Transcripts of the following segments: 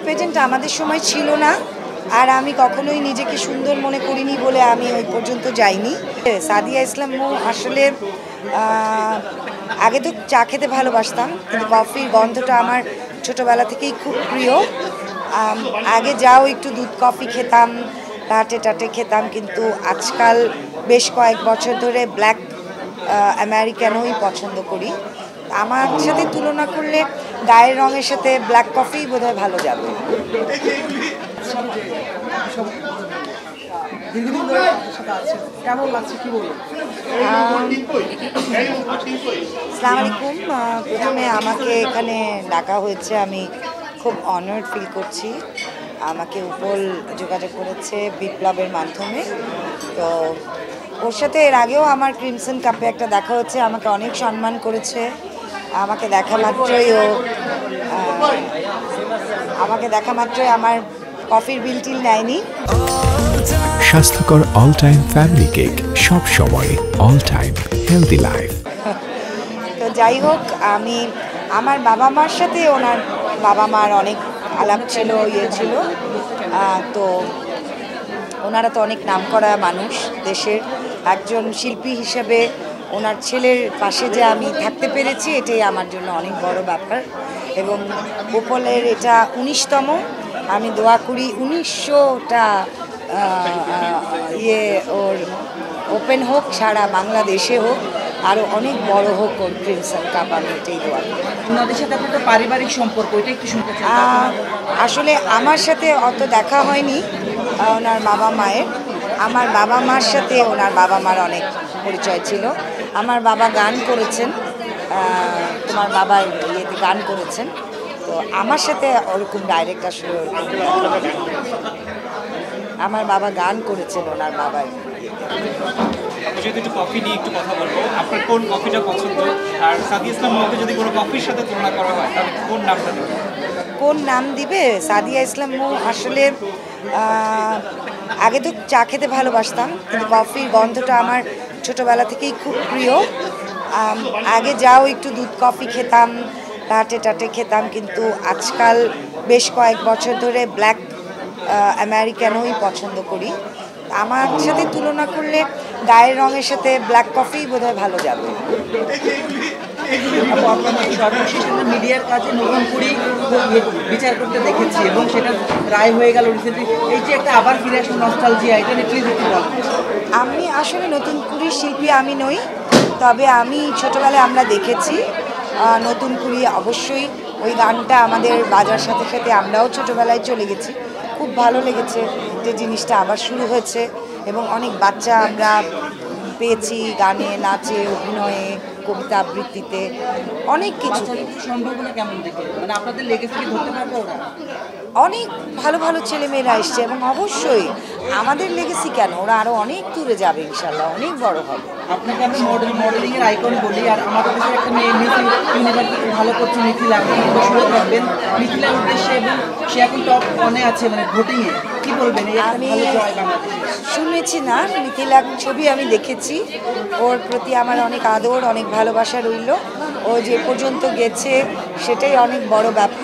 পেজেন্ট আমাদের সময় ছিল না, আর আমি কখনোই নিজেকে সুন্দর মনে করিনি বলে আমি ওই পর্যন্ত যাইনি। সাদিয়া ইসলাম মৌ আসলে আগে তো চা খেতে ভালোবাসতাম, কিন্তু কফির গন্ধটা আমার ছোটোবেলা থেকেই খুব প্রিয়। আগে যাও একটু দুধ কফি খেতাম, লাটে টাটে খেতাম, কিন্তু আজকাল বেশ কয়েক বছর ধরে ব্ল্যাক আমেরিকানোই পছন্দ করি। আমার সাথে তুলনা করলে গায়ের রঙের সাথে ব্ল্যাক কফি বোধহয় ভালো যাবে। আসসালামু আলাইকুম। প্রথমে আমাকে এখানে ডাকা হয়েছে, আমি খুব অনার্ড ফিল করছি। আমাকে উপল যোগাযোগ করেছে বিপ্লবের মাধ্যমে। তো ওর সাথে এর আগেও আমার ক্রিমসন কাপে একটা দেখা হচ্ছে, আমাকে অনেক সম্মান করেছে। আমাকে দেখা মাত্রই আমার কফির বিল টিল নেয়নি। স্বাস্থ্যকর অল টাইম ফ্যামিলি কেক, সব সময় অল টাইম হেলদি লাইফ। তো যাই হোক, আমার বাবা মার সাথে ওনার বাবা মার অনেক আলাপ ছিল, ছিল। তো ওনারা তো অনেক নামকরা মানুষ দেশের। একজন শিল্পী হিসেবে ওনার ছেলের পাশে যে আমি থাকতে পেরেছি, এটাই আমার জন্য অনেক বড় ব্যাপার। এবং উপলের এটা 19তম। আমি দোয়া করি 1900টা ওর ওপেন হোক, সারা বাংলাদেশে হোক, আরও অনেক বড় হোক ওর ক্রিমসন কাপ। আমি এটাই দোয়া করি। ওনাদের সাথে আপনার পারিবারিক সম্পর্ক এটা একটু শুনতে চাই। আসলে আমার সাথে অত দেখা হয়নি ওনার বাবা মায়ের। আমার বাবা মার সাথে ওনার বাবা মার অনেক পরিচয় ছিল। আমার বাবা গান করেছেন, তোমার বাবার ইয়েতে গান করেছেন। তো আমার সাথে ওরকম ডাইরেক্ট আসলে আমার বাবা গান করেছেন ওনার বাবার। যেহেতু একটু কফি নিয়ে একটু কথা বলবো, আপনার কোন কফিটা পছন্দ? আর সাদিয়া ইসলাম মৌকে যদি কোনো কফির সাথে তুলনা করা হয় তাহলে কোন নামটা দেবে? কোন নাম দিবে? সাদিয়া ইসলাম মৌ আসলে আগে তো চা খেতে ভালোবাসতাম, কিন্তু কফির গন্ধটা আমার ছোটোবেলা থেকেই খুব প্রিয়। আগে যাও একটু দুধ কফি খেতাম, লাটে টাটে খেতাম, কিন্তু আজকাল বেশ কয়েক বছর ধরে ব্ল্যাক আমেরিকানোই পছন্দ করি। আমার সাথে তুলনা করলে গায়ের রঙের সাথে ব্ল্যাক কফি বোধহয় ভালো যাবে। মিডিয়ার কাছে নতুন করে বিচার করতে দেখেছি এবং সেটা রায় হয়ে গেল রিসেন্টলি। এই যে একটা আবার ফিরে আসুন নস্টালজিয়া, এটা নিয়ে প্লিজ একটু বলুন। আমি আসলে নতুন কুড়ির শিল্পী আমি নই, তবে আমি ছোটোবেলায় আমরা দেখেছি নতুন কুড়ি। অবশ্যই ওই গানটা আমাদের বাজার সাথে সাথে আমরাও ছোটোবেলায় চলে গেছি। খুব ভালো লেগেছে যে জিনিসটা আবার শুরু হয়েছে, এবং অনেক বাচ্চা আমরা পেয়েছি গানে, নাচে, অভিনয়ে, কবিতা আবৃত্তিতে, অনেক কিছু। সম্ভাবনা কেমন দেখে, মানে আপনাদের লেগেছে কি ধরতে পারবে ওরা? অনেক ভালো ভালো ছেলেমেয়েরা এসছে, এবং অবশ্যই আমাদের লেগেছি কেন, ওরা আরও অনেক দূরে যাবে, ইনশাল্লাহ অনেক বড় হবে। আপনাকে আমি মডেলিংয়ের আইকন বলি, আর আমাদের দেশের একটা মেয়ে মিস ইউনিভার্সিটি ভালো করছে মিথিলা, আপনি শুরু করবেন মিথিলার উদ্দেশ্যে, এবং সে এখন টপ 1-এ আছে মানে ভোটিংয়ে। কি বলবেন? আমি শুনেছি না, মিথিলার ছবি আমি দেখেছি। ওর প্রতি আমার অনেক আদর, অনেক ভালোবাসা রইল। ও যে পর্যন্ত গেছে সেটাই অনেক বড় ব্যাপার,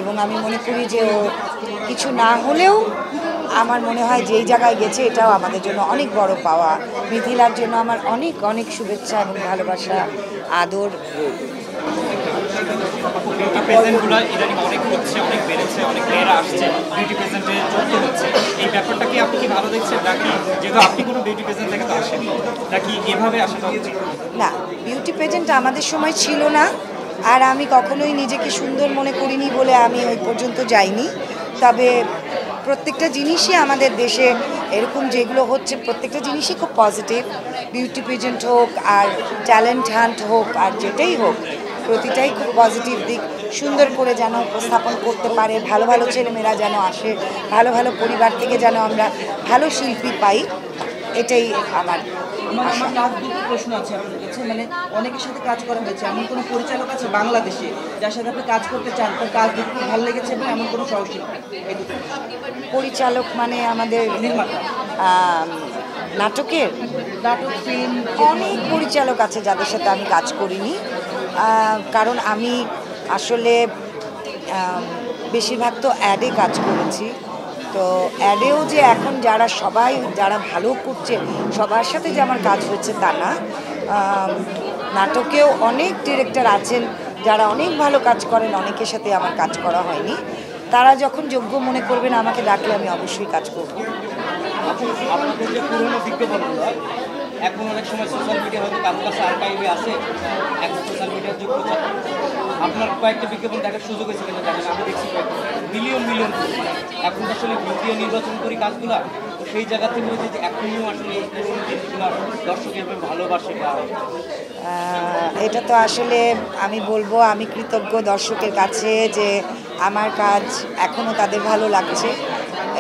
এবং আমি মনে করি যে ও কিছু না হলেও আমার মনে হয় যেই জায়গায় গেছে এটাও আমাদের জন্য অনেক বড় পাওয়া। মিথিলার জন্য আমার অনেক অনেক শুভেচ্ছা এবং ভালোবাসা, আদর রইল। বিউটি প্রেজেন্টগুলো ইদানিং অনেক হচ্ছে, অনেক বেড়েছে, অনেক মেয়েরা আসছে বিউটি প্রেজেন্টে চলতে হচ্ছে। এই ব্যাপারটা কি আপনি কি ভালো দেখছেন, নাকি যেহেতু আপনি কোনো বিউটি প্রেজেন্ট থেকে তো আসেন, নাকি এভাবে আসাটা উচিত? না, বিউটি প্রেজেন্ট আমাদের সময় ছিল না, আর আমি কখনোই নিজেকে সুন্দর মনে করিনি বলে আমি ওই পর্যন্ত যাইনি। তবে প্রত্যেকটা জিনিসই আমাদের দেশে এরকম যেগুলো হচ্ছে, প্রত্যেকটা জিনিসই খুব পজিটিভ। বিউটি পেজেন্ট হোক আর ট্যালেন্ট হান্ট হোক আর যেটাই হোক, প্রতিটাই খুব পজিটিভ দিক। সুন্দর করে যেন উপস্থাপন করতে পারে, ভালো ভালো ছেলেমেয়েরা যেন আসে, ভালো ভালো পরিবার থেকে যেন আমরা ভালো শিল্পী পাই, এটাই আমার। আমার লাস্ট দুটো প্রশ্ন আছে আপনার কাছে, মানে অনেকের সাথে কাজ করা হয়েছে, এমন কোনো পরিচালক আছে বাংলাদেশে যার সাথে আপনি কাজ করতে চান, তার কাজ দেখতে ভালো লেগেছে, এবং এমন কোনো সহশিল্পী? পরিচালক মানে আমাদের নির্মাতা, নাটকের নাটক, ফিল্ম, অনেক পরিচালক আছে যাদের সাথে আমি কাজ করিনি, কারণ আমি আসলে বেশিরভাগ তো অ্যাডে কাজ করেছি। তো অ্যাডেও যে এখন যারা ভালো করছে সবার সাথে যে আমার কাজ হয়েছে তা না। নাটকেও অনেক ডিরেক্টর আছেন যারা অনেক ভালো কাজ করেন, অনেকের সাথে আমার কাজ করা হয়নি। তারা যখন যোগ্য মনে করবেন আমাকে ডাকলে আমি অবশ্যই কাজ করব। আপনাদের যে পুরনো বিজ্ঞাপনগুলো এখন অনেক সময় সোশ্যাল মিডিয়া হয়তো কারোর কাছে আর্কাইভে আছে, এখন সোশ্যাল মিডিয়ার যুগ প্রচার। আপনার কয়েকটা বিজ্ঞাপন দেখার সুযোগ হয়েছে কিনা দেখেন, আমি দেখছি মিলিয়ন এখন আসলে ভোট দিয়ে নির্বাচন করি কাজগুলা, তো সেই জায়গা থেকে হচ্ছে যে এখনও আসলে এই পুরনো জিনিসগুলো দর্শক এভাবে ভালোবাসে বা এটা তো আসলে আমি বলবো আমি কৃতজ্ঞ দর্শকের কাছে যে আমার কাজ এখনও তাদের ভালো লাগছে,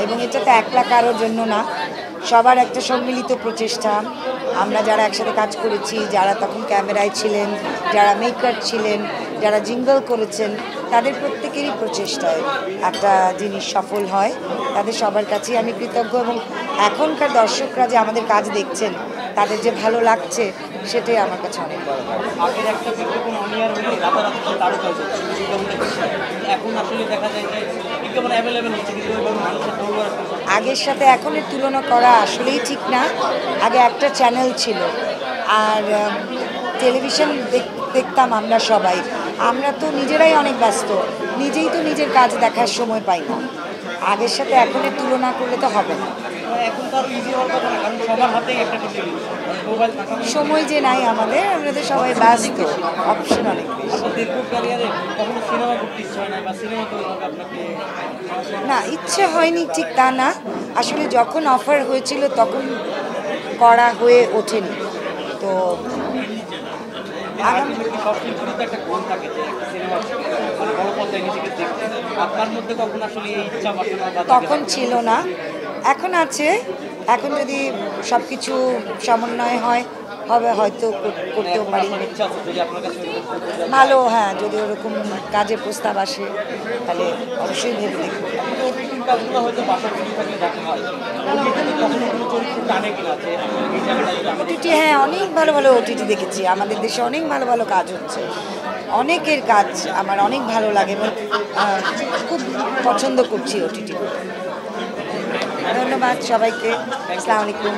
এবং এটা তো একলা কারোর জন্য না, সবার একটা সম্মিলিত প্রচেষ্টা। আমরা যারা একসাথে কাজ করেছি, যারা তখন ক্যামেরায় ছিলেন, যারা মেকার ছিলেন, যারা জিঙ্গল করেছেন, তাদের প্রত্যেকেরই প্রচেষ্টায় একটা জিনিস সফল হয়। তাদের সবার কাছেই আমি কৃতজ্ঞ, এবং এখনকার দর্শকরা যে আমাদের কাজ দেখছেন তাদের যে ভালো লাগছে সেটাই আমার কাছে অনেক বড়। আগের একটা বিজ্ঞাপন অনিয়ার হলে রাতারাতি তারকা হয়ে যাচ্ছে বিজ্ঞাপনটা, এখন আসলে দেখা যায় যে বিজ্ঞাপন অ্যাভেলেবেল হচ্ছে কিন্তু ওইভাবে মানুষের দৌড় আগের সাথে এখনের তুলনা করা আসলেই ঠিক না। আগে একটা চ্যানেল ছিল, আর টেলিভিশন দেখতাম আমরা সবাই। আমরা তো নিজেরাই অনেক ব্যস্ত, নিজেই তো নিজের কাজ দেখার সময় পাই না। আগের সাথে এখনের তুলনা করলে তো হবে না। এখন তো আরো ইজি হওয়ার কথা না, কারণ সবার হাতেই একটা মোবাইল থাকা। সময় যে নাই আমরা তো সবাই ব্যস্ত, অপশন অনেক বেশি। দীর্ঘ ক্যারিয়ারে কখনো সিনেমা করতে ইচ্ছে হয় না বা সিনেমা তো আপনাকে না, ইচ্ছে হয়নি ঠিক তা না, আসলে যখন অফার হয়েছিল তখন করা হয়ে ওঠেনি। তো আলটিমেটলি সব শিল্পীরই তো একটা গোল থাকে যে একটা সিনেমা মানে বড় পর্দায় নিজেকে দেখতে। আপনার মধ্যে কখন আসলে এই ইচ্ছা বাসনা বা তখন ছিল না, এখন আছে। এখন যদি সব কিছু সমন্বয় হবে হয়তো করতেও পারি। আপনার ইচ্ছা আছে যদি আপনার কাছে ভালো, হ্যাঁ, যদি ওরকম কাজের প্রস্তাব আসে তাহলে অবশ্যই ভেবে দেখবো। ওটিটি কাজগুলো হয়তো বাসা ফ্রি থাকলে দেখা হয়, ওটিটিতে কখনো কোনো চরিত্র টানে কিনা যে এই জায়গাটা ওটিটি, হ্যাঁ, অনেক ভালো ভালো ওটিটি দেখেছি। আমাদের দেশে অনেক ভালো ভালো কাজ হচ্ছে, অনেকের কাজ আমার অনেক ভালো লাগে এবং খুব পছন্দ করছি ওটিটি। ধন্যবাদ সবাইকে। আসসালামু আলাইকুম।